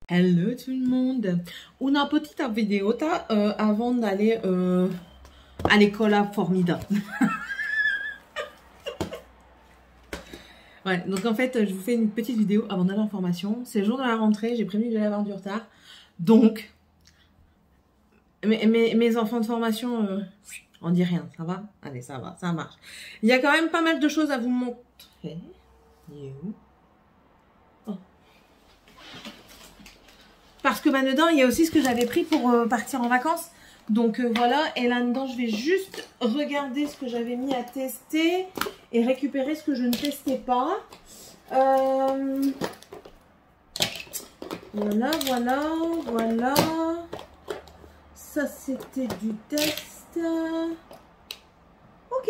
Hello tout le monde. Una petita videota avant d'aller à l'école formidable. Ouais, donc en fait, je vous fais une petite vidéo avant d'aller en formation. C'est le jour de la rentrée, j'ai prévenu que j'allais avoir du retard. Donc, mes enfants de formation, on dit rien, ça va? Allez, ça va, ça marche. Il y a quand même pas mal de choses à vous montrer. Il est où? Parce que dedans, il y a aussi ce que j'avais pris pour partir en vacances. Donc voilà, et là-dedans, je vais juste regarder ce que j'avais mis à tester et récupérer ce que je ne testais pas. Voilà, voilà, voilà. Ça, c'était du test. Ok.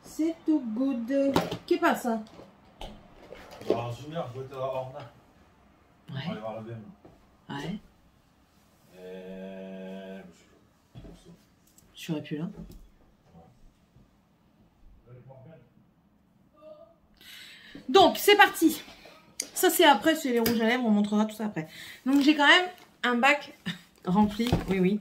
C'est tout good. Qu'est-ce que ça? Alors, Junior, je vais te orner. Ouais. On va aller voir la BM. Ouais. Je serais plus là. Donc, c'est parti. Ça, c'est après, c'est les rouges à lèvres. On montrera tout ça après. Donc, j'ai quand même un bac rempli. Oui, oui.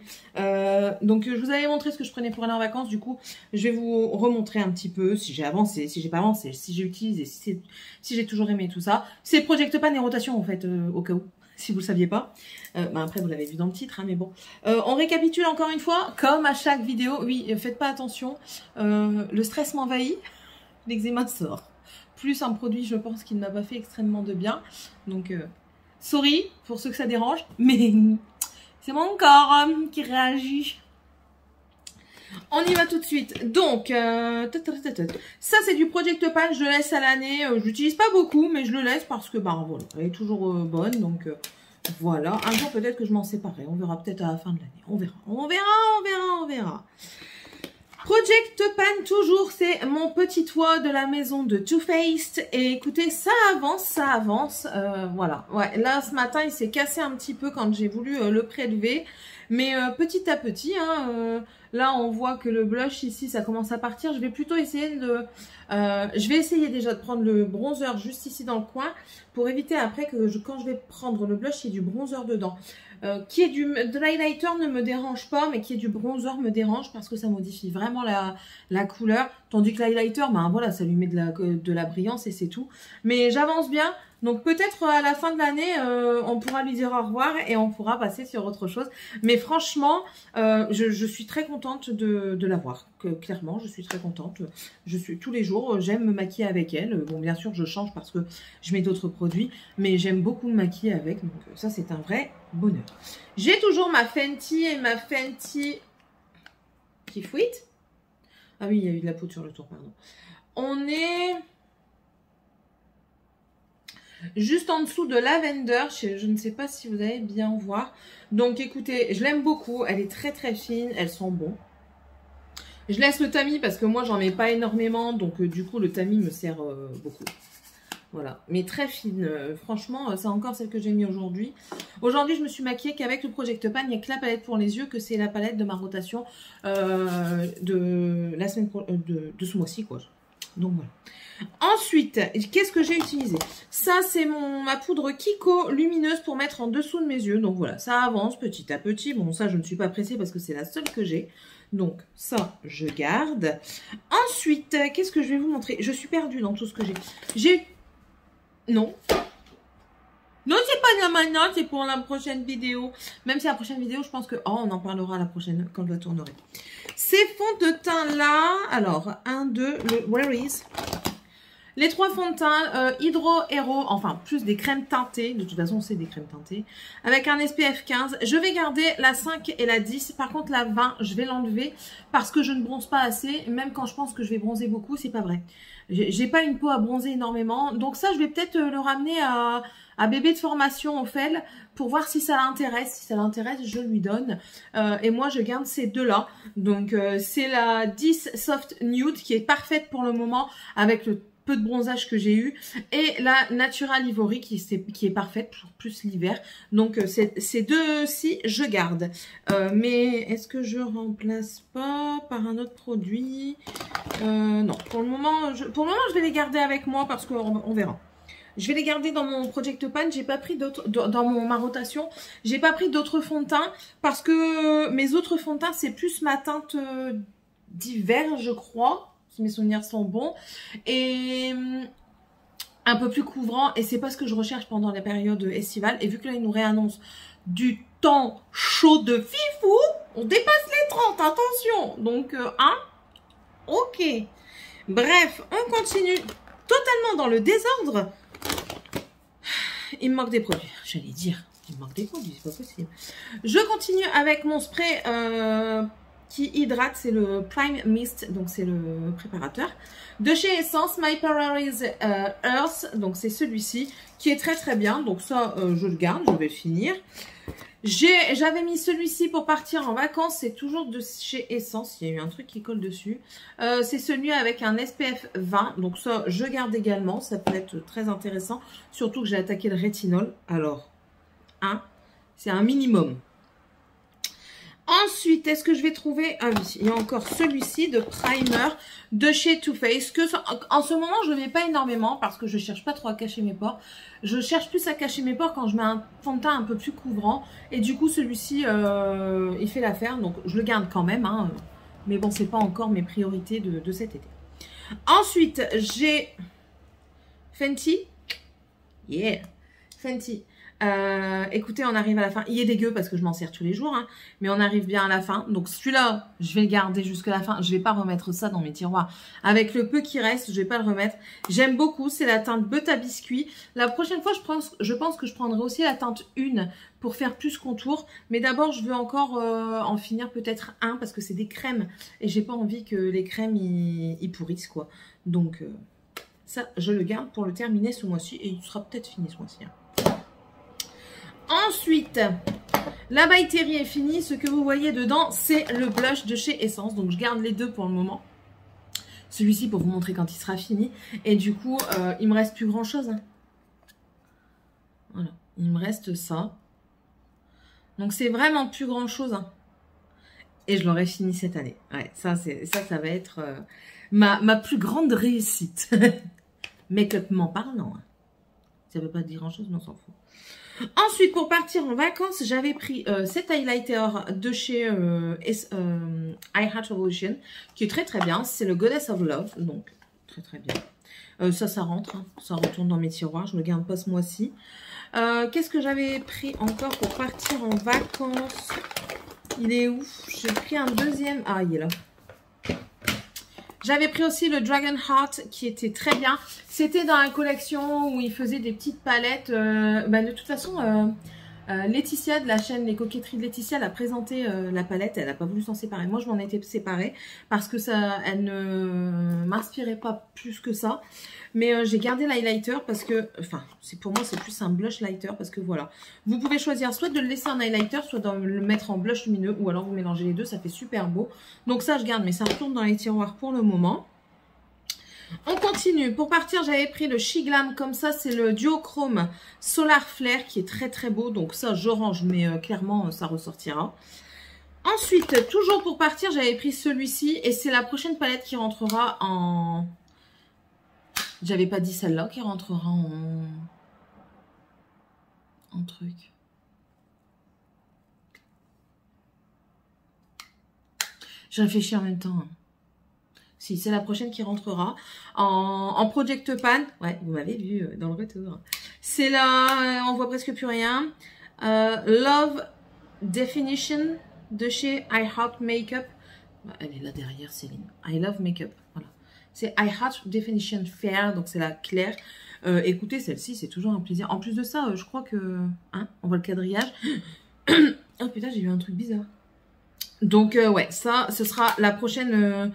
Donc, je vous avais montré ce que je prenais pour aller en vacances. Du coup, je vais vous remontrer un petit peu si j'ai avancé, si j'ai pas avancé, si j'ai utilisé, si j'ai toujours aimé tout ça. C'est Project Pan et rotation, en fait, au cas où. Si vous ne le saviez pas. Après, vous l'avez vu dans le titre, hein, mais bon. On récapitule encore une fois, comme à chaque vidéo. Oui, faites pas attention. Le stress m'envahit. L'eczéma sort. Plus un produit, je pense, qui ne m'a pas fait extrêmement de bien. Donc, sorry pour ceux que ça dérange. Mais c'est mon corps qui réagit. On y va tout de suite. Donc, ça c'est du Project Pan, je le laisse à l'année. Je l'utilise pas beaucoup, mais je le laisse parce que, voilà, elle est toujours bonne. Donc, voilà. Un jour, peut-être que je m'en séparerai. On verra peut-être à la fin de l'année. On verra. On verra, on verra, on verra. Project Pan, toujours, c'est mon petit toit de la maison de Too Faced. Et écoutez, ça avance, ça avance. Voilà. Ouais, là, ce matin, il s'est cassé un petit peu quand j'ai voulu le prélever. Mais petit à petit, hein, là, on voit que le blush ici, ça commence à partir. Je vais plutôt essayer de... je vais essayer déjà de prendre le bronzer juste ici dans le coin pour éviter après que quand je vais prendre le blush, il y ait du bronzer dedans. Qui est de l'highlighter ne me dérange pas, mais qui est du bronzer me dérange parce que ça modifie vraiment la couleur. Tandis que l'highlighter, ben voilà, ça lui met de la brillance et c'est tout. Mais j'avance bien. Donc peut-être à la fin de l'année, on pourra lui dire au revoir et on pourra passer sur autre chose. Mais franchement, je suis très contente de l'avoir. Clairement, je suis très contente. Tous les jours, j'aime me maquiller avec elle. Bon, bien sûr, je change parce que je mets d'autres produits, mais j'aime beaucoup me maquiller avec. Donc ça, c'est un vrai bonheur. J'ai toujours ma Fenty et ma Fenty qui fuite. Ah oui, il y a eu de la poudre sur le tour, pardon. On est... juste en dessous de Lavender, je ne sais pas si vous allez bien voir. Donc écoutez, je l'aime beaucoup, elle est très très fine, elles sont bonnes. Je laisse le tamis parce que moi j'en mets pas énormément, donc du coup le tamis me sert beaucoup. Voilà, mais très fine, franchement, c'est encore celle que j'ai mis aujourd'hui. Aujourd'hui je me suis maquillée qu'avec le Project Pan, il n'y a que la palette pour les yeux, que c'est la palette de ma rotation de la semaine de ce mois-ci quoi. Donc voilà. Ensuite, qu'est-ce que j'ai utilisé? Ça, c'est ma poudre Kiko lumineuse pour mettre en dessous de mes yeux. Donc voilà, ça avance petit à petit. Bon, ça, je ne suis pas pressée parce que c'est la seule que j'ai. Donc ça, je garde. Ensuite, qu'est-ce que je vais vous montrer? Je suis perdue dans tout ce que j'ai. Non. Non, c'est pas là maintenant, c'est pour la prochaine vidéo. Même si la prochaine vidéo, je pense que... Oh, on en parlera la prochaine, quand je la tournerai. Ces fonds de teint-là... Alors, 1, 2, le Where is... Les 3 fonds de teint Hydro Hero, enfin plus des crèmes teintées, de toute façon c'est des crèmes teintées, avec un SPF 15. Je vais garder la 5 et la 10, par contre la 20 je vais l'enlever parce que je ne bronze pas assez, même quand je pense que je vais bronzer beaucoup, c'est pas vrai. J'ai pas une peau à bronzer énormément, donc ça je vais peut-être le ramener à bébé de formation au FEL pour voir si ça l'intéresse. Si ça l'intéresse, je lui donne. Et moi, je garde ces deux-là. Donc, c'est la 10 Soft Nude qui est parfaite pour le moment avec le peu de bronzage que j'ai eu, et la Natural Ivory qui est parfaite pour plus l'hiver. Donc ces deux-ci je garde, mais est-ce que je remplace pas par un autre produit? Non, pour le moment je vais les garder avec moi parce qu'on verra. Je vais les garder dans mon Project Pan. J'ai pas pris d'autres dans ma rotation. J'ai pas pris d'autres fonds de teint parce que mes autres fonds de teint, c'est plus ma teinte d'hiver, je crois. Si mes souvenirs sont bons. Et un peu plus couvrant. Et c'est pas ce que je recherche pendant les périodes estivales. Et vu que là, ils nous réannoncent du temps chaud de fifou, on dépasse les 30, attention. Donc, ok. Bref, on continue totalement dans le désordre. Il me manque des produits. J'allais dire, il me manque des produits, c'est pas possible. Je continue avec mon spray qui hydrate. C'est le Prime Mist, donc c'est le préparateur. De chez Essence, My Paradise Earth. Donc c'est celui-ci qui est très très bien. Donc ça, je le garde, je vais le finir. J'avais mis celui-ci pour partir en vacances. C'est toujours de chez Essence. Il y a eu un truc qui colle dessus. C'est celui avec un SPF 20. Donc ça, je garde également. Ça peut être très intéressant. Surtout que j'ai attaqué le rétinol. Alors, c'est un minimum. Ensuite, est-ce que je vais trouver... Ah oui, il y a encore celui-ci de primer de chez Too Faced. En ce moment, je ne le mets pas énormément parce que je ne cherche pas trop à cacher mes pores. Je cherche plus à cacher mes pores quand je mets un fond de teint un peu plus couvrant. Et du coup, celui-ci, il fait l'affaire. Donc, je le garde quand même. Mais bon, c'est pas encore mes priorités de cet été. Ensuite, j'ai Fenty. Yeah, Fenty. Écoutez, on arrive à la fin. Il est dégueu parce que je m'en sers tous les jours, mais on arrive bien à la fin. Donc celui-là, je vais le garder jusqu'à la fin. Je vais pas remettre ça dans mes tiroirs. Avec le peu qui reste, je vais pas le remettre. J'aime beaucoup, c'est la teinte beurre à biscuit. La prochaine fois, je pense que je prendrai aussi la teinte 1 pour faire plus contour. Mais d'abord, je veux encore en finir peut-être un parce que c'est des crèmes et j'ai pas envie que les crèmes ils pourrissent quoi. Donc ça, je le garde pour le terminer ce mois-ci et il sera peut-être fini ce mois-ci. Ensuite, la By Terry est finie. Ce que vous voyez dedans, c'est le blush de chez Essence. Donc, je garde les deux pour le moment. Celui-ci pour vous montrer quand il sera fini. Et du coup, il me reste plus grand-chose. Voilà, il me reste ça. Donc, c'est vraiment plus grand-chose. Et je l'aurai fini cette année. Ouais, ça va être ma plus grande réussite. Make-upment parlant. Ça ne veut pas dire grand-chose, mais on s'en fout. Ensuite, pour partir en vacances, j'avais pris cet highlighter de chez I Heart Revolution, qui est très très bien. C'est le Goddess of Love, donc très très bien. Ça rentre, ça retourne dans mes tiroirs. Je ne le garde pas ce mois-ci. Qu'est-ce que j'avais pris encore pour partir en vacances? Il est où? J'ai pris un deuxième. Ah, il est là. J'avais pris aussi le Dragon Heart qui était très bien. C'était dans la collection où il faisait des petites palettes. De toute façon, Laetitia de la chaîne Les Coquetteries de Laetitia, elle a présenté la palette. Elle n'a pas voulu s'en séparer. Moi, je m'en étais séparée parce que elle ne m'inspirait pas plus que ça. Mais j'ai gardé l'highlighter parce que, pour moi, c'est plus un blush lighter parce que voilà. Vous pouvez choisir soit de le laisser en highlighter, soit de le mettre en blush lumineux ou alors vous mélangez les deux, ça fait super beau. Donc ça, je garde, mais ça retourne dans les tiroirs pour le moment. On continue. Pour partir, j'avais pris le She Glam comme ça. C'est le Duochrome Solar Flare qui est très très beau. Donc ça, je range, mais clairement, ça ressortira. Ensuite, toujours pour partir, j'avais pris celui-ci. Et c'est la prochaine palette qui rentrera en... J'avais pas dit celle-là qui rentrera en truc. Je réfléchis en même temps. Si, c'est la prochaine qui rentrera en Project Pan. Ouais, vous m'avez vu dans le retour. C'est là, on voit presque plus rien. Love Definition de chez I Heart Makeup. Elle est là derrière, Céline. I Love Makeup. Voilà. C'est I Heart Definition Fair, donc c'est la claire. Écoutez, celle-ci, c'est toujours un plaisir. En plus de ça, je crois que... on voit le quadrillage. Oh putain, j'ai eu un truc bizarre. Donc, ouais, ça, ce sera la prochaine...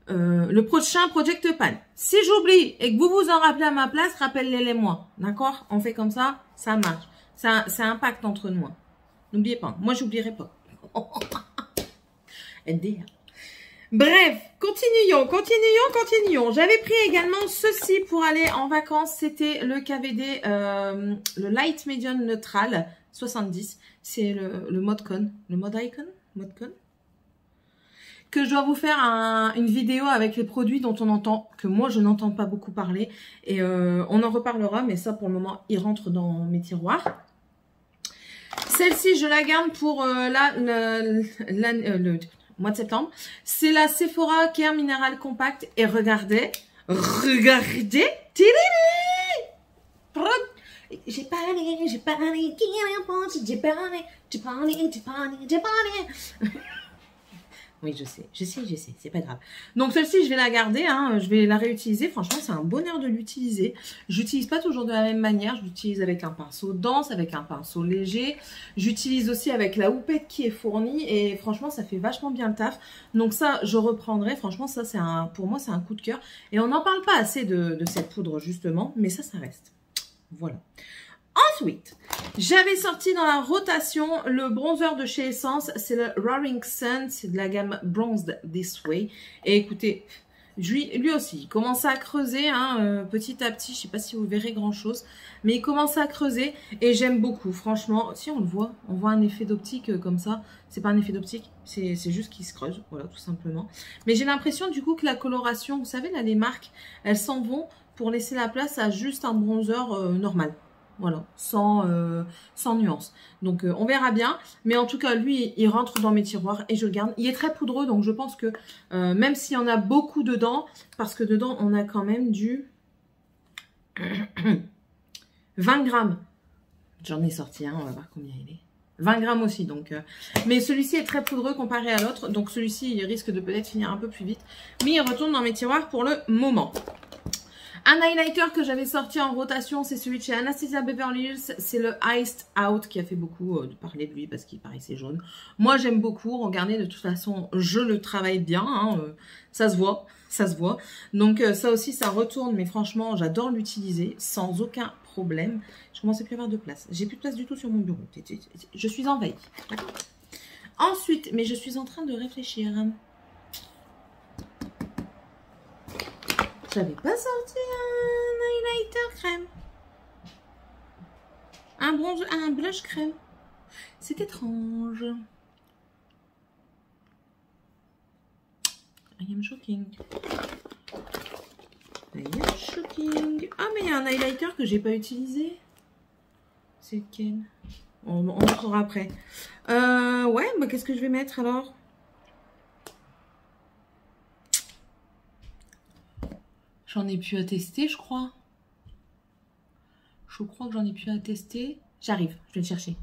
le prochain Project Pan. Si j'oublie et que vous vous en rappelez à ma place, rappelez-les moi. D'accord? On fait comme ça, ça marche. C'est un pacte entre nous. N'oubliez pas. Moi, j'oublierai pas. NDR. Bref, continuons. J'avais pris également ceci pour aller en vacances. C'était le KVD, le Light Medium Neutral 70. C'est le mode con. Le mode icon? Mode con? que je dois vous faire une vidéo avec les produits dont on entend, que moi je n'entends pas beaucoup parler. Et on en reparlera, mais ça pour le moment, il rentre dans mes tiroirs. Celle-ci, je la garde pour le mois de septembre. C'est la Sephora Care Mineral Compact. Et regardez, j'ai parlé, oui, je sais, c'est pas grave. Donc celle-ci, je vais la garder, hein, je vais la réutiliser. Franchement, c'est un bonheur de l'utiliser. J'utilise pas toujours de la même manière. Je l'utilise avec un pinceau dense, avec un pinceau léger. J'utilise aussi avec la houppette qui est fournie et franchement, ça fait vachement bien le taf. Donc ça, je reprendrai. Franchement, ça, pour moi, c'est un coup de cœur. Et on n'en parle pas assez de cette poudre, justement, mais ça reste. Voilà. Ensuite, j'avais sorti dans la rotation le bronzer de chez Essence. C'est le Roaring Sun, c'est de la gamme Bronzed This Way. Et écoutez, lui aussi, il commence à creuser petit à petit. Je ne sais pas si vous verrez grand chose, mais il commence à creuser et j'aime beaucoup. Franchement, si on le voit, on voit un effet d'optique comme ça. C'est pas un effet d'optique, c'est juste qu'il se creuse, voilà, tout simplement. Mais j'ai l'impression du coup que la coloration, vous savez, là, les marques, elles s'en vont pour laisser la place à juste un bronzer normal. Voilà, sans nuance. Donc, on verra bien. Mais en tout cas, lui, il rentre dans mes tiroirs et je le garde. Il est très poudreux, donc je pense que même s'il y en a beaucoup dedans, parce que dedans, on a quand même du 20 grammes. J'en ai sorti un, on va voir combien il est. 20 grammes aussi, donc. Mais celui-ci est très poudreux comparé à l'autre. Donc, celui-ci, il risque de peut-être finir un peu plus vite. Mais il retourne dans mes tiroirs pour le moment. Un highlighter que j'avais sorti en rotation, c'est celui de chez Anastasia Beverly Hills. C'est le Iced Out qui a fait beaucoup de parler de lui parce qu'il paraissait jaune. Moi, j'aime beaucoup. Regardez, de toute façon, je le travaille bien. Ça se voit, ça se voit. Donc, ça aussi, ça retourne. Mais franchement, j'adore l'utiliser sans aucun problème. Je commence à plus avoir de place. J'ai plus de place du tout sur mon bureau. Je suis envahie. Ensuite, mais je suis en train de réfléchir. J'avais pas sorti un highlighter crème. Un blush crème. C'est étrange. I am shocking. I am shocking. Ah, mais il y a un highlighter que j'ai pas utilisé. C'est lequel? On montrera après. Ouais, bah qu'est-ce que je vais mettre alors? J'en ai plus à tester, je crois. Je crois que j'en ai plus à tester. J'arrive, je vais le chercher.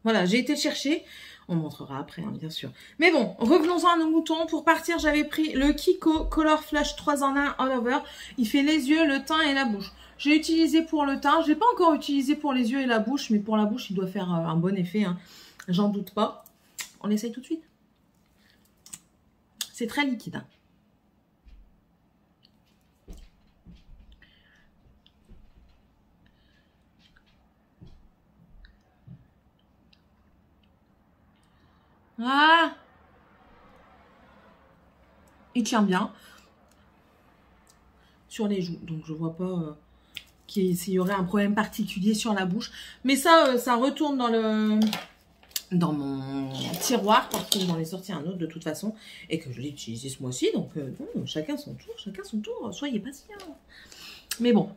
Voilà, j'ai été le chercher. On montrera après, hein, bien sûr. Mais bon, revenons-en à nos moutons. Pour partir, j'avais pris le Kiko Color Flash 3 en 1 All Over. Il fait les yeux, le teint et la bouche. J'ai utilisé pour le teint. Je l'ai pas encore utilisé pour les yeux et la bouche. Mais pour la bouche, il doit faire un bon effet. Hein. J'en doute pas. On essaye tout de suite. C'est très liquide. Hein. Ah, il tient bien sur les joues, donc je vois pas s'il y aurait un problème particulier sur la bouche. Mais ça, ça retourne dans mon tiroir parce que j'en ai sorti un autre de toute façon et que je l'ai utilisé ce mois-ci. Donc chacun son tour, soyez patient. Mais bon.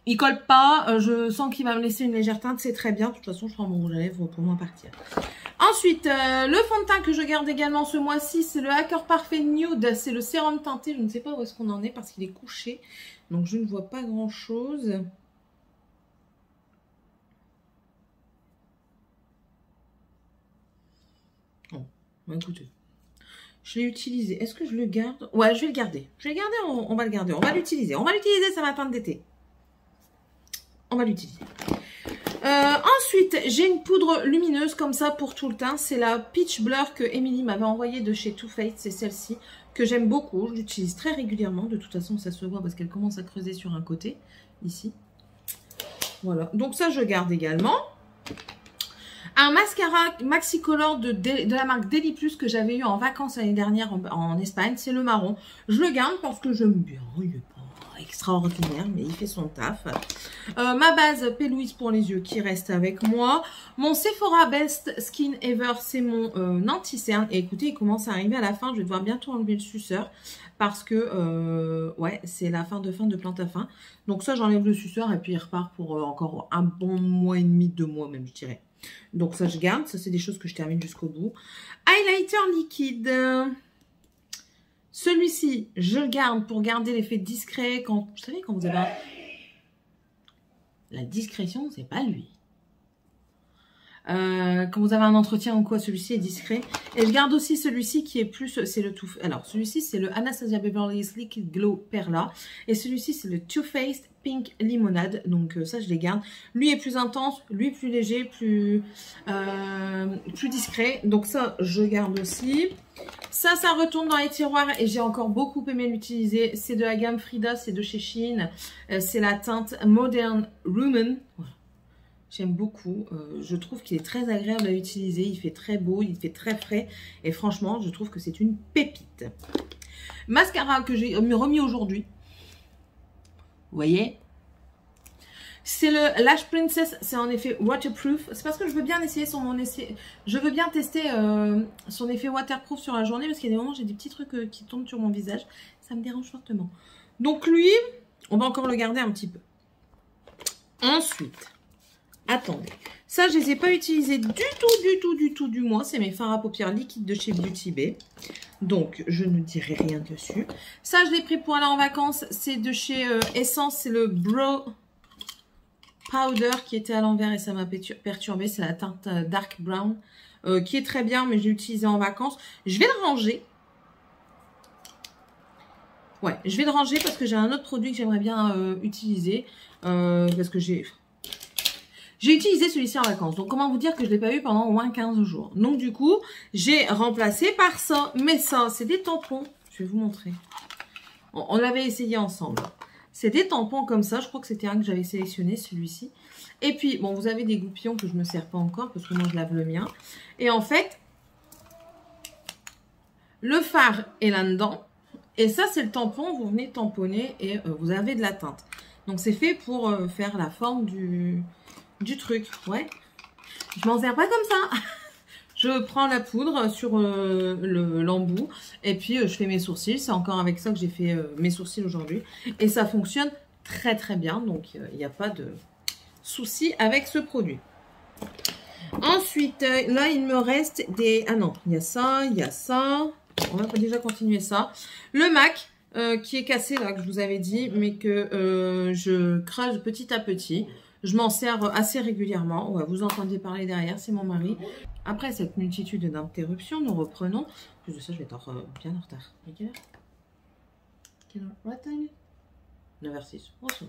Il colle pas, je sens qu'il va me laisser une légère teinte, c'est très bien. De toute façon, je prends mon rouge à lèvres pour moi partir. Ensuite, le fond de teint que je garde également ce mois-ci, c'est le Hacker Parfait Nude. C'est le sérum teinté, je ne sais pas où est-ce qu'on en est parce qu'il est couché. Donc, je ne vois pas grand-chose. Oh, bah écoutez. Je l'ai utilisé. Est-ce que je le garde? Ouais, je vais le garder. Je vais le garder, on va le garder. On va l'utiliser. On va l'utiliser, ça va teinte d'été. On va l'utiliser. Ensuite, j'ai une poudre lumineuse comme ça pour tout le teint. C'est la Peach Blur que Emily m'avait envoyée de chez Too Faced. C'est celle-ci que j'aime beaucoup. Je l'utilise très régulièrement. De toute façon, ça se voit parce qu'elle commence à creuser sur un côté. Ici. Voilà. Donc ça, je garde également. Un mascara Maxicolor de la marque Deli Plus que j'avais eu en vacances l'année dernière en Espagne. C'est le marron. Je le garde parce que j'aime bien. Il extraordinaire, mais il fait son taf. Ma base P. Louise pour les yeux qui reste avec moi. Mon Sephora Best Skin Ever, c'est mon anti-cerne. Et écoutez, il commence à arriver à la fin. Je vais devoir bientôt enlever le suceur parce que, ouais, c'est la fin de plante à fin. Donc ça, j'enlève le suceur et puis il repart pour encore un bon mois et demi, 2 mois même, je dirais. Donc ça, je garde. Ça, c'est des choses que je termine jusqu'au bout. Highlighter liquide. Celui-ci, je le garde pour garder l'effet discret. Quand, vous savez, quand vous avez... La discrétion, c'est pas lui. Quand vous avez un entretien ou quoi, celui-ci est discret. Et je garde aussi celui-ci qui est plus... C'est le Too... Alors, celui-ci, c'est le Anastasia Beverly Hills Liquid Glow Perla. Et celui-ci, c'est le Too Faced Pink Limonade. Donc, ça, je les garde. Lui est plus intense, lui plus léger, plus discret. Donc, ça, je garde aussi. Ça retourne dans les tiroirs et j'ai encore beaucoup aimé l'utiliser. C'est de la gamme Frida, c'est de chez Shein. C'est la teinte Modern Rumen. Voilà. J'aime beaucoup. Je trouve qu'il est très agréable à utiliser. Il fait très beau, il fait très frais. Et franchement, je trouve que c'est une pépite. Mascara que j'ai remis aujourd'hui. Vous voyez? C'est le Lash Princess. C'est en effet waterproof. C'est parce que je veux bien essayer je veux bien tester son effet waterproof sur la journée. Parce qu'il y a des moments où j'ai des petits trucs qui tombent sur mon visage. Ça me dérange fortement. Donc lui, on va encore le garder un petit peu. Ensuite... Attendez, ça je les ai pas utilisés du tout du moins. C'est mes fards à paupières liquides de chez Beauty Bay. Donc je ne dirai rien dessus. Ça je l'ai pris pour aller en vacances. C'est de chez Essence. C'est le Brow Powder qui était à l'envers et ça m'a perturbé. C'est la teinte Dark Brown qui est très bien mais je l'ai utilisé en vacances. Je vais le ranger. Ouais, je vais le ranger parce que j'ai un autre produit que j'aimerais bien utiliser. Parce que j'ai utilisé celui-ci en vacances. Donc, comment vous dire que je ne l'ai pas eu pendant au moins 15 jours. Donc, du coup, j'ai remplacé par ça. Mais ça, c'est des tampons. Je vais vous montrer. On l'avait essayé ensemble. C'est des tampons comme ça. Je crois que c'était un que j'avais sélectionné, celui-ci. Et puis, bon, vous avez des goupillons que je ne me sers pas encore parce que moi, je lave le mien. Et en fait, le fard est là-dedans. Et ça, c'est le tampon. Vous venez tamponner et vous avez de la teinte. Donc, c'est fait pour faire la forme du truc, ouais. Je m'en sers pas comme ça. Je prends la poudre sur l'embout et puis je fais mes sourcils. C'est encore avec ça que j'ai fait mes sourcils aujourd'hui. Et ça fonctionne très très bien. Donc il n'y a pas de souci avec ce produit. Ensuite, là il me reste des... Ah non, il y a ça, il y a ça. On va déjà continuer ça. Le MAC qui est cassé là, que je vous avais dit, mais que je crache petit à petit. Je m'en sers assez régulièrement. Ouais, vous entendez parler derrière, c'est mon mari. Après cette multitude d'interruptions, nous reprenons. En plus de ça, je vais être bien en retard. Quelle heure? What time? 9h06. Oh, ça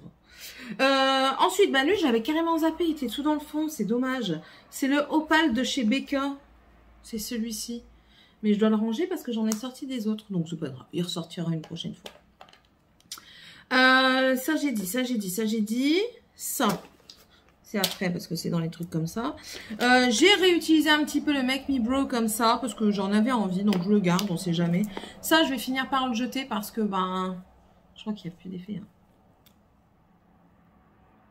va. Ensuite, bah lui, j'avais carrément zappé. Il était tout dans le fond. C'est dommage. C'est le Opal de chez Becca. C'est celui-ci. Mais je dois le ranger parce que j'en ai sorti des autres. Donc, c'est pas grave. Il ressortira une prochaine fois. Ça, j'ai dit. Ça. C'est après parce que c'est dans les trucs comme ça. J'ai réutilisé un petit peu le Make Me Brow comme ça parce que j'en avais envie. Donc je le garde, on sait jamais. Ça, je vais finir par le jeter parce que ben, je crois qu'il n'y a plus d'effet.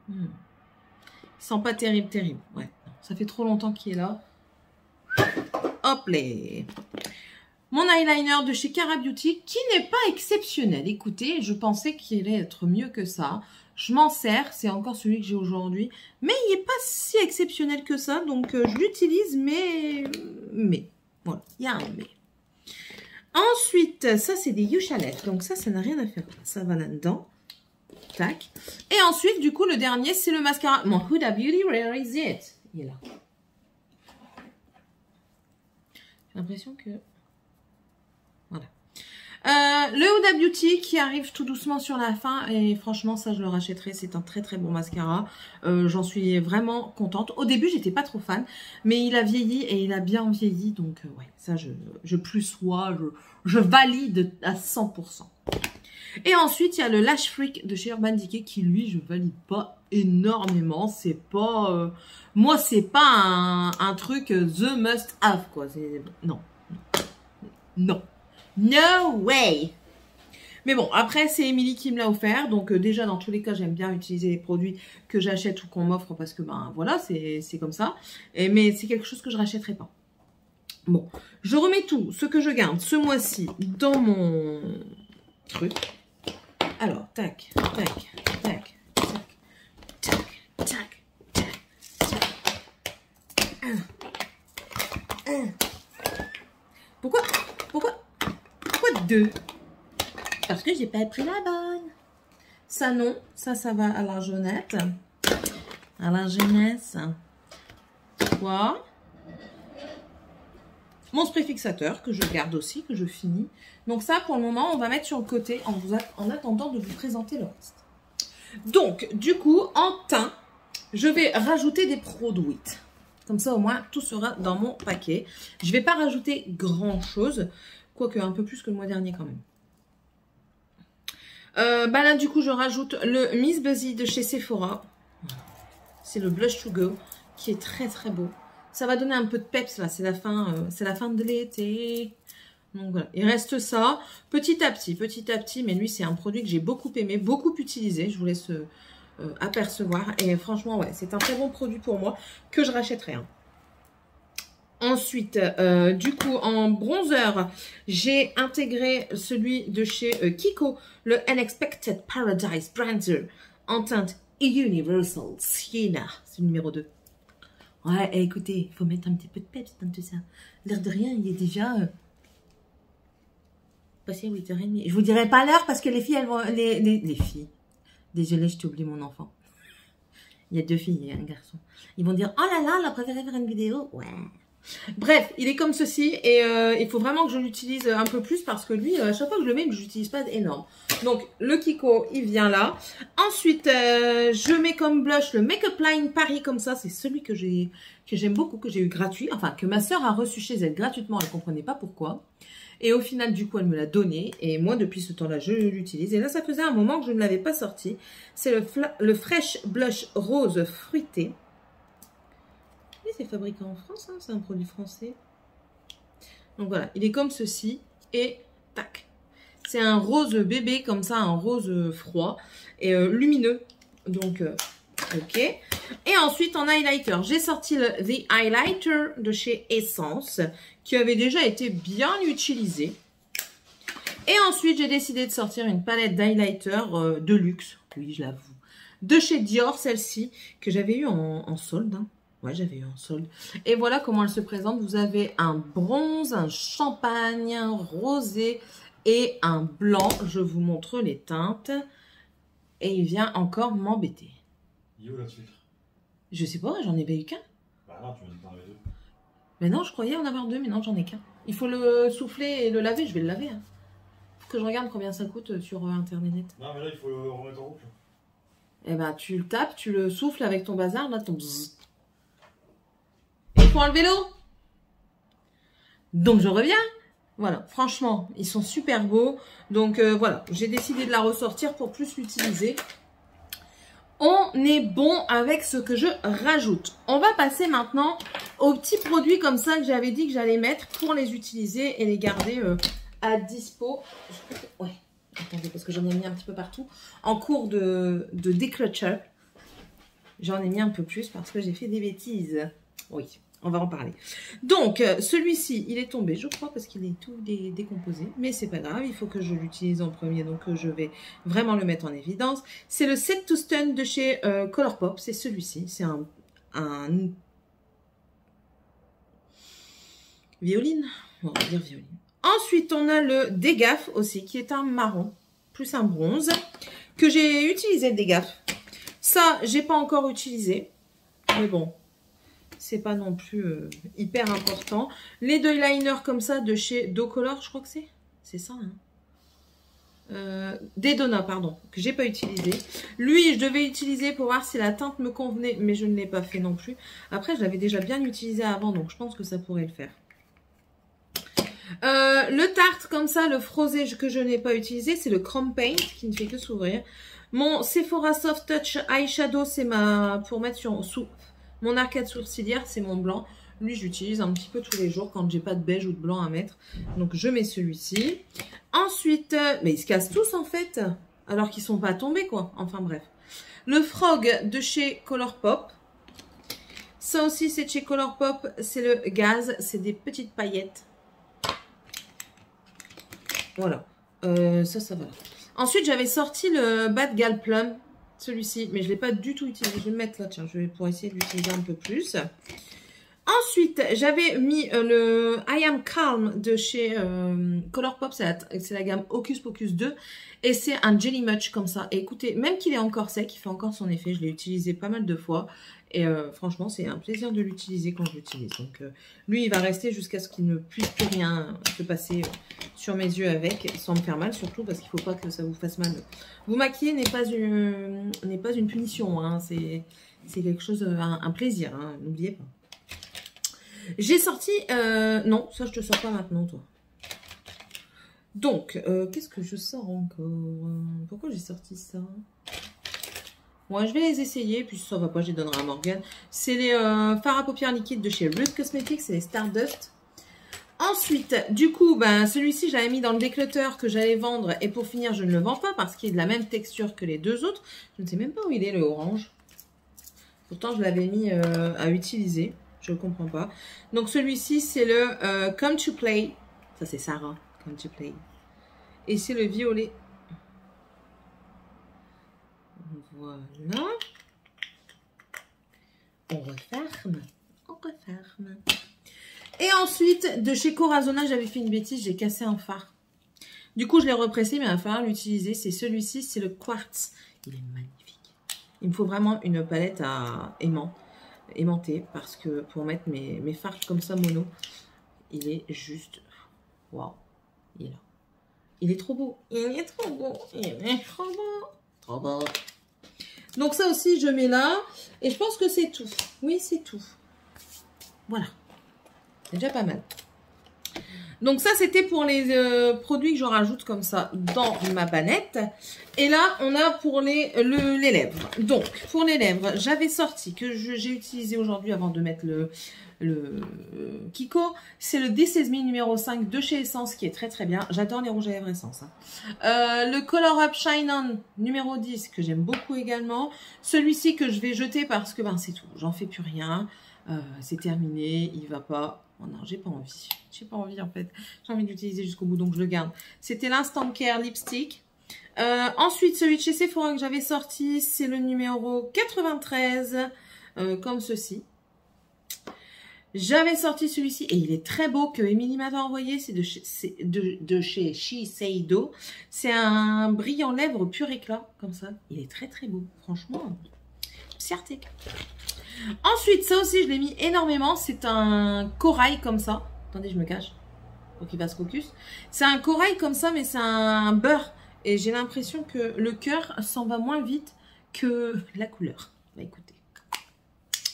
Hein. Il sent pas terrible. Ouais, ça fait trop longtemps qu'il est là. Hop là. Mon eyeliner de chez Cara Beauty qui n'est pas exceptionnel. Écoutez, je pensais qu'il allait être mieux que ça. Je m'en sers, c'est encore celui que j'ai aujourd'hui. Mais il n'est pas si exceptionnel que ça. Donc, je l'utilise, mais... Voilà, il y a un mais. Ensuite, ça, c'est des Youchalef. Donc, ça n'a rien à faire. Ça va là-dedans. Tac. Et ensuite, du coup, le dernier, c'est le mascara. Mon Huda Beauty, where is it? Il est là. J'ai l'impression que... Voilà. Le Huda Beauty qui arrive tout doucement sur la fin et franchement ça je le rachèterai, c'est un très très bon mascara, j'en suis vraiment contente. Au début j'étais pas trop fan mais il a vieilli et il a bien vieilli donc ouais ça je plus sois, je valide à 100%. Et ensuite il y a le Lash Freak de chez Urban Decay qui lui je valide pas énormément, c'est pas moi c'est pas un truc the must have quoi, non. No way. Mais bon, après, c'est Émilie qui me l'a offert. Donc déjà, dans tous les cas, j'aime bien utiliser les produits que j'achète ou qu'on m'offre parce que, ben voilà, c'est comme ça. Mais c'est quelque chose que je rachèterai pas. Bon, je remets tout ce que je garde ce mois-ci dans mon truc. Alors, tac, tac, tac, tac, tac, tac, tac. Pourquoi 2? Parce que j'ai pas pris la bonne. Ça non, ça va à la jeunette. À la jeunesse. 3. Mon spray fixateur que je garde aussi, que je finis. Donc ça, pour le moment, on va mettre sur le côté en attendant de vous présenter le reste. Donc, du coup, en teint, je vais rajouter des produits. Comme ça, au moins, tout sera dans mon paquet. Je ne vais pas rajouter grand-chose, quoique un peu plus que le mois dernier quand même. Bah là, du coup, je rajoute le Miss Buzzy de chez Sephora. C'est le Blush to Go, qui est très très beau. Ça va donner un peu de peps là, c'est la fin de l'été. Donc voilà, il reste ça petit à petit, mais lui c'est un produit que j'ai beaucoup aimé, beaucoup utilisé, je vous laisse apercevoir. Et franchement, ouais, c'est un très bon produit pour moi, que je rachèterai. Hein. Ensuite, du coup, en bronzer, j'ai intégré celui de chez Kiko, le Unexpected Paradise Bronzer, en teinte Universal Sienna, c'est le numéro 2. Ouais, écoutez, il faut mettre un petit peu de peps dans tout ça. L'air de rien, il est déjà passé 8h30. Je vous dirai pas l'heure parce que les filles, elles vont... Les filles. Désolée, je t'ai oublié mon enfant. Il y a 2 filles et un garçon. Ils vont dire, oh là là, elle a préféré faire une vidéo. Ouais. Bref, il est comme ceci et il faut vraiment que je l'utilise un peu plus parce que lui, à chaque fois que je le mets, je l'utilise pas énorme. Donc, le Kiko, il vient là. Ensuite, je mets comme blush le Make-up Line Paris comme ça. C'est celui que j'aime beaucoup, que j'ai eu gratuit. Enfin, que ma soeur a reçu chez elle gratuitement. Elle ne comprenait pas pourquoi. Et au final, du coup, elle me l'a donné. Et moi, depuis ce temps-là, je l'utilise. Et là, ça faisait un moment que je ne l'avais pas sorti. C'est le Fresh Blush Rose Fruité. Oui, c'est fabriqué en France, hein, c'est un produit français. Donc voilà, il est comme ceci. Et tac. C'est un rose bébé comme ça, un rose froid et lumineux. Donc, ok. Et ensuite, en highlighter, j'ai sorti le The Highlighter de chez Essence, qui avait déjà été bien utilisé. Et ensuite, j'ai décidé de sortir une palette d'highlighter de luxe. Oui, je l'avoue. De chez Dior, celle-ci, que j'avais eu en solde. Hein. Ouais, j'avais eu en solde. Et voilà comment elle se présente. Vous avez un bronze, un champagne, un rosé et un blanc. Je vous montre les teintes. Et il vient encore m'embêter. Il est où le filtre? Je sais pas, j'en ai pas eu qu'un. Bah non, tu m'as dit que t'en avais 2. Mais non, je croyais en avoir 2, mais non, j'en ai qu'un. Il faut le souffler et le laver. Je vais le laver. Hein. Faut que je regarde combien ça coûte sur Internet. Non, mais là, il faut le remettre en boucle. Eh ben, tu le tapes, tu le souffles avec ton bazar, là, ton bzzz. Et il faut enlever l'eau. Donc, je reviens. Voilà, franchement, ils sont super beaux. Donc, voilà, j'ai décidé de la ressortir pour plus l'utiliser. On est bon avec ce que je rajoute. On va passer maintenant aux petits produits comme ça que j'avais dit que j'allais mettre pour les utiliser et les garder à dispo. Ouais, attendez, parce que j'en ai mis un petit peu partout. En cours de declutter, j'en ai mis un peu plus parce que j'ai fait des bêtises. Oui, on va en parler. Donc, celui-ci, il est tombé, je crois, parce qu'il est tout décomposé. Mais c'est pas grave, il faut que je l'utilise en premier. Donc, je vais vraiment le mettre en évidence. C'est le Set to Stun de chez Colourpop. C'est celui-ci. C'est un violine. On va dire violine. Ensuite, on a le Dégaf aussi, qui est un marron, plus un bronze, que j'ai utilisé le Dégaf. Ça, j'ai pas encore utilisé. Mais bon, c'est pas non plus hyper important. Les deux liners comme ça de chez Docolor, je crois que c'est ça. Hein. Dedona, pardon, que j'ai pas utilisé. Lui, je devais utiliser pour voir si la teinte me convenait, mais je ne l'ai pas fait non plus. Après, je l'avais déjà bien utilisé avant, donc je pense que ça pourrait le faire. Le Tarte comme ça, le Frosé que je n'ai pas utilisé, c'est le Chrome Paint qui ne fait que s'ouvrir. Mon Sephora Soft Touch Eyeshadow, c'est pour mettre sous mon arcade sourcilière, c'est mon blanc. Lui, j'utilise un petit peu tous les jours quand j'ai pas de beige ou de blanc à mettre. Donc, je mets celui-ci. Ensuite, mais ils se cassent tous en fait, alors qu'ils sont pas tombés quoi. Enfin bref. Le Frog de chez Colourpop. Ça aussi c'est de chez Colourpop, c'est le gaz, c'est des petites paillettes. Voilà, ça va. Ensuite j'avais sorti le Bad Gal Plum, celui-ci, mais je ne l'ai pas du tout utilisé. Je vais le mettre là, tiens, je vais pour essayer de l'utiliser un peu plus. Ensuite, j'avais mis le I Am Calm de chez Colourpop, c'est la gamme Hocus Pocus 2. Et c'est un Jelly Much comme ça. Et écoutez, même qu'il est encore sec, il fait encore son effet. Je l'ai utilisé pas mal de fois. Et franchement, c'est un plaisir de l'utiliser quand je l'utilise. Donc lui, il va rester jusqu'à ce qu'il ne puisse plus rien se passer sur mes yeux avec, sans me faire mal, surtout parce qu'il ne faut pas que ça vous fasse mal. Vous maquiller n'est pas une punition, hein. C'est quelque chose, un plaisir, hein. N'oubliez pas. J'ai sorti... non, ça je te sors pas maintenant, toi. Donc, qu'est-ce que je sors encore? Pourquoi j'ai sorti ça? Ouais, je vais les essayer, puis si ça va pas, je les donnerai à Morgane. C'est les fards à paupières liquides de chez Ruth Cosmetics, c'est les Stardust. Ensuite, du coup, ben, celui-ci, j'avais mis dans le déclutter que j'allais vendre. Et pour finir, je ne le vends pas parce qu'il est de la même texture que les deux autres. Je ne sais même pas où il est, le orange. Pourtant, je l'avais mis à utiliser. Je ne comprends pas. Donc, celui-ci, c'est le Come to Play. Ça, c'est Sarah, Come to Play. Et c'est le violet. Voilà. On referme. On referme. Et ensuite, de chez Corazona, j'avais fait une bêtise, j'ai cassé un fard. Du coup, je l'ai repressé, mais il va falloir l'utiliser. C'est celui-ci, c'est le Quartz. Il est magnifique. Il me faut vraiment une palette à aimanter, parce que pour mettre mes fards comme ça mono, il est juste... Waouh, il est là. Il est trop beau. Il est trop beau. Il est trop beau. Trop beau. Donc ça aussi, je mets là. Et je pense que c'est tout. Oui, c'est tout. Voilà. C'est déjà pas mal. Donc ça, c'était pour les produits que je rajoute comme ça dans ma banette. Et là, on a pour les lèvres. Donc, pour les lèvres, j'avais sorti, que j'ai utilisé aujourd'hui avant de mettre le Kiko. C'est le D16 Me numéro 5 de chez Essence, qui est très très bien. J'adore les rouges à lèvres Essence. Hein. Le Color Up Shine On numéro 10, que j'aime beaucoup également. Celui-ci que je vais jeter parce que ben, c'est tout. J'en fais plus rien. C'est terminé. Il va pas... Oh non, j'ai pas envie. J'ai pas envie en fait. J'ai envie d'utiliser jusqu'au bout, donc je le garde. C'était l'Instant Care Lipstick. Ensuite, celui de chez Sephora que j'avais sorti, c'est le numéro 93, comme ceci. J'avais sorti celui-ci et il est très beau, que Émilie m'avait envoyé. C'est de chez Shiseido. C'est un brillant lèvres pur éclat, comme ça. Il est très très beau. Franchement, fierté. Ensuite, ça aussi, je l'ai mis énormément. C'est un corail comme ça. Attendez, je me cache pour qu'il fasse focus. C'est un corail comme ça, mais c'est un beurre. Et j'ai l'impression que le cœur s'en va moins vite que la couleur. Bah écoutez,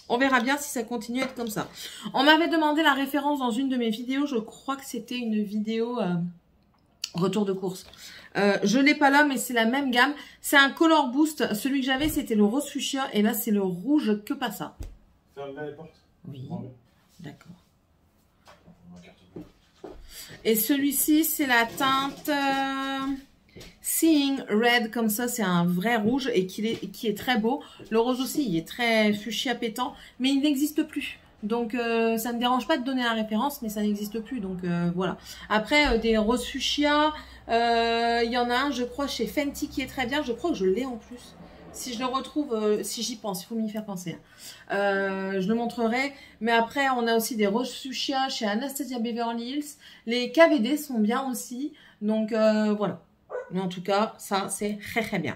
on verra bien si ça continue à être comme ça. On m'avait demandé la référence dans une de mes vidéos. Je crois que c'était une vidéo retour de course. Je ne l'ai pas là, mais c'est la même gamme. C'est un Color Boost. Celui que j'avais, c'était le rose fuchsia. Et là, c'est le rouge que pas ça. Ferme bien les portes. Oui, d'accord. Et celui-ci, c'est la teinte Seeing Red. Comme ça, c'est un vrai rouge et qui est très beau. Le rose aussi, il est très fuchsia pétant. Mais il n'existe plus. Donc, ça ne me dérange pas de donner la référence, mais ça n'existe plus. Donc, voilà. Après, des roses fuchsia, il y en a un, je crois, chez Fenty qui est très bien. Je crois que je l'ai en plus. Si je le retrouve, si j'y pense, il faut m'y faire penser. Je le montrerai. Mais après, on a aussi des roses fuchsia chez Anastasia Beverly Hills. Les KVD sont bien aussi. Donc, voilà. Mais en tout cas, ça, c'est très, très bien.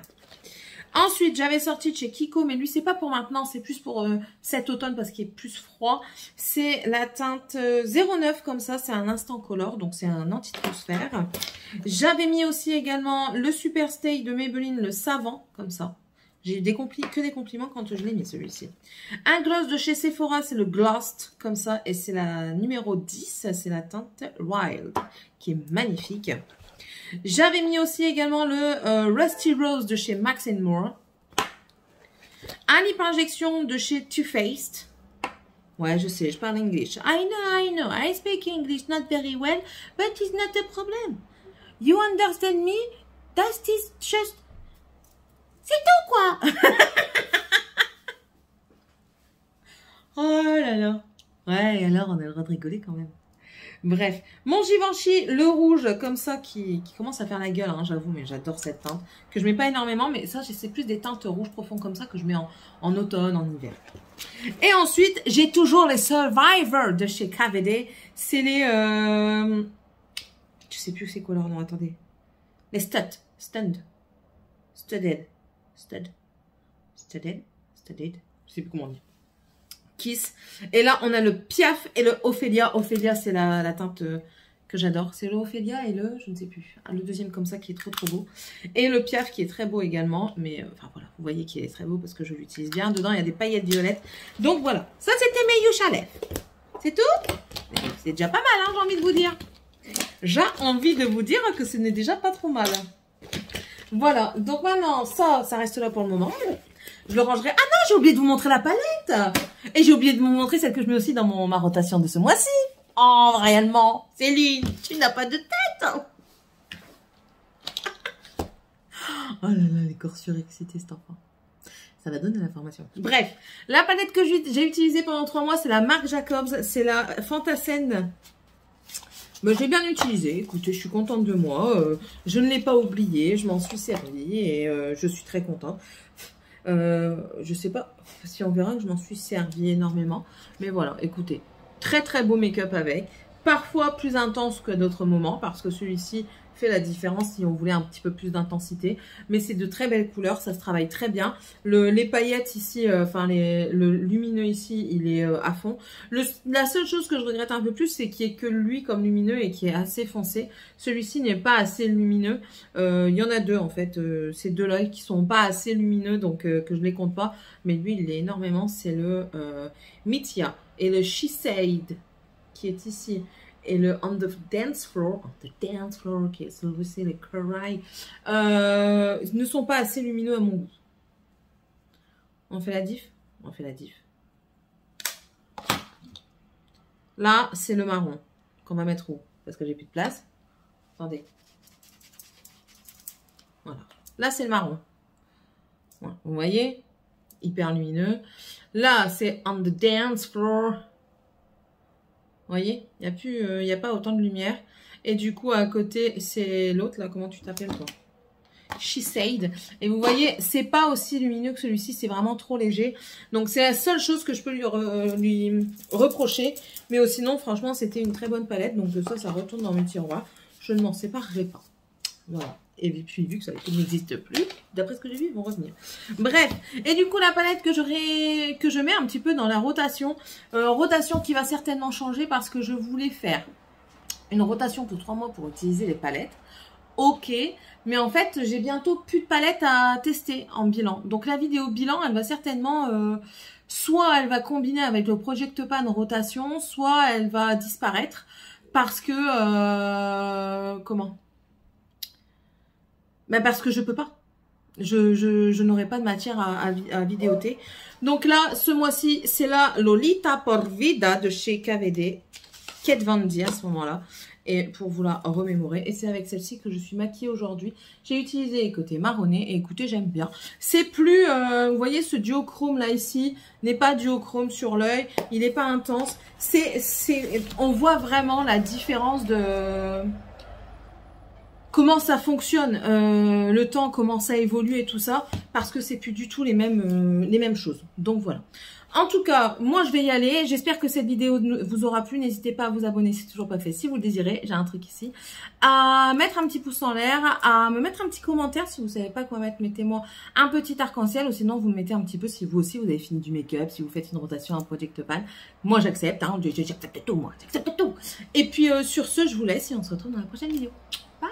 Ensuite, j'avais sorti de chez Kiko, mais lui, c'est pas pour maintenant, c'est plus pour cet automne parce qu'il est plus froid. C'est la teinte 09 comme ça, c'est un instant color, donc c'est un anti-transfert. J'avais mis aussi également le Super Stay de Maybelline, le savant, comme ça. J'ai eu que des compliments quand je l'ai mis celui-ci. Un gloss de chez Sephora, c'est le Glossed, comme ça, et c'est la numéro 10, c'est la teinte Wild, qui est magnifique. J'avais mis aussi également le Rusty Rose de chez Max More. Un lip injection de chez Too Faced. Ouais, je sais, je parle English. I know, I speak English not very well, but it's not a problem. You understand me? That is just... C'est tout, quoi. Oh là là. Ouais, et alors, on a le droit de rigoler quand même. Bref, mon Givenchy, le rouge, comme ça, qui commence à faire la gueule, hein, j'avoue, mais j'adore cette teinte. Que je mets pas énormément, mais ça, c'est plus des teintes rouges profonds comme ça que je mets en automne, en hiver. Et ensuite, j'ai toujours les Survivor de chez KVD. C'est les... Je sais plus c'est quoi leur nom, attendez. Les Studded. Je sais plus comment on dit. Kiss. Et là, on a le Piaf et le Ophélia. Ophélia, c'est la teinte que j'adore. C'est le Ophélia et le, je ne sais plus, le deuxième comme ça qui est trop beau. Et le Piaf qui est très beau également. Mais enfin voilà, vous voyez qu'il est très beau parce que je l'utilise bien. Dedans, il y a des paillettes violettes. Donc voilà, ça c'était mes Youch à lèvres. C'est tout? C'est déjà pas mal, hein, j'ai envie de vous dire. J'ai envie de vous dire que ce n'est déjà pas trop mal. Voilà, donc maintenant, ça reste là pour le moment. Je le rangerai. Ah non, j'ai oublié de vous montrer la palette. Et j'ai oublié de vous montrer celle que je mets aussi dans ma rotation de ce mois-ci. Oh, réellement, Céline, tu n'as pas de tête. Oh là là, les corps surexcités, cet enfant. Ça va donner l'information. Bref, la palette que j'ai utilisée pendant 3 mois, c'est la Marc Jacobs. C'est la Fantasen. J'ai bien utilisé, écoutez, je suis contente de moi, je ne l'ai pas oublié, je m'en suis servie et je suis très contente. Je sais pas si on verra que je m'en suis servi énormément, mais voilà, écoutez, très beau make-up avec, parfois plus intense que d'autres moments, parce que celui-ci fait la différence si on voulait un petit peu plus d'intensité, mais c'est de très belles couleurs, ça se travaille très bien. Les paillettes ici, le lumineux ici, il est à fond. La seule chose que je regrette un peu plus, c'est qu'il n'y ait que lui comme lumineux et qui est assez foncé. Celui-ci n'est pas assez lumineux. Il y en a deux en fait, ces deux-là qui sont pas assez lumineux, donc que je les compte pas. Mais lui, il l'est énormément, c'est le Mithia et le She Said qui est ici. Et le On the Dance Floor, qui est celui-ci, les Cry, ne sont pas assez lumineux à mon goût. On fait la diff? On fait la diff. Là, c'est le marron qu'on va mettre où? Parce que j'ai plus de place. Attendez. Voilà. Là, c'est le marron. Voilà. Vous voyez? Hyper lumineux. Là, c'est On the Dance Floor. Vous voyez, il n'y a pas autant de lumière. Et du coup, à côté, c'est l'autre, là. Comment tu t'appelles, toi? She Said. Et vous voyez, c'est pas aussi lumineux que celui-ci. C'est vraiment trop léger. Donc, c'est la seule chose que je peux lui reprocher. Mais sinon, franchement, c'était une très bonne palette. Donc, ça retourne dans mes tiroirs. Je ne m'en séparerai pas. Voilà. Et puis, vu que ça n'existe plus, d'après ce que j'ai vu, ils vont revenir. Bref, et du coup, la palette que je mets un petit peu dans la rotation, rotation qui va certainement changer parce que je voulais faire une rotation pour 3 mois pour utiliser les palettes. Ok, mais en fait, j'ai bientôt plus de palettes à tester en bilan. Donc, la vidéo bilan, elle va certainement... soit elle va combiner avec le Project Pan rotation, soit elle va disparaître parce que... comment ? Ben parce que je peux pas. Je n'aurai pas de matière à vidéoter. Donc là, ce mois-ci, c'est la Lolita por Vida de chez KVD. Kat Von D à ce moment-là. Et pour vous la remémorer. Et c'est avec celle-ci que je suis maquillée aujourd'hui. J'ai utilisé les côtés marronnés. Et écoutez, j'aime bien. C'est plus... vous voyez, ce duochrome là ici n'est pas duochrome sur l'œil. Il n'est pas intense. On voit vraiment la différence de... comment ça fonctionne, le temps, comment ça évolue et tout ça, parce que c'est plus du tout les mêmes choses. Donc voilà. En tout cas, moi je vais y aller. J'espère que cette vidéo vous aura plu. N'hésitez pas à vous abonner si c'est toujours pas fait, si vous le désirez. J'ai un truc ici. À mettre un petit pouce en l'air, à me mettre un petit commentaire. Si vous savez pas quoi mettre, mettez-moi un petit arc-en-ciel. Ou sinon, vous me mettez un petit peu si vous aussi vous avez fini du make-up, si vous faites une rotation en Project Pan. Moi j'accepte, hein, j'accepte tout, moi. J'accepte tout. Et puis sur ce, je vous laisse et on se retrouve dans la prochaine vidéo. Bye!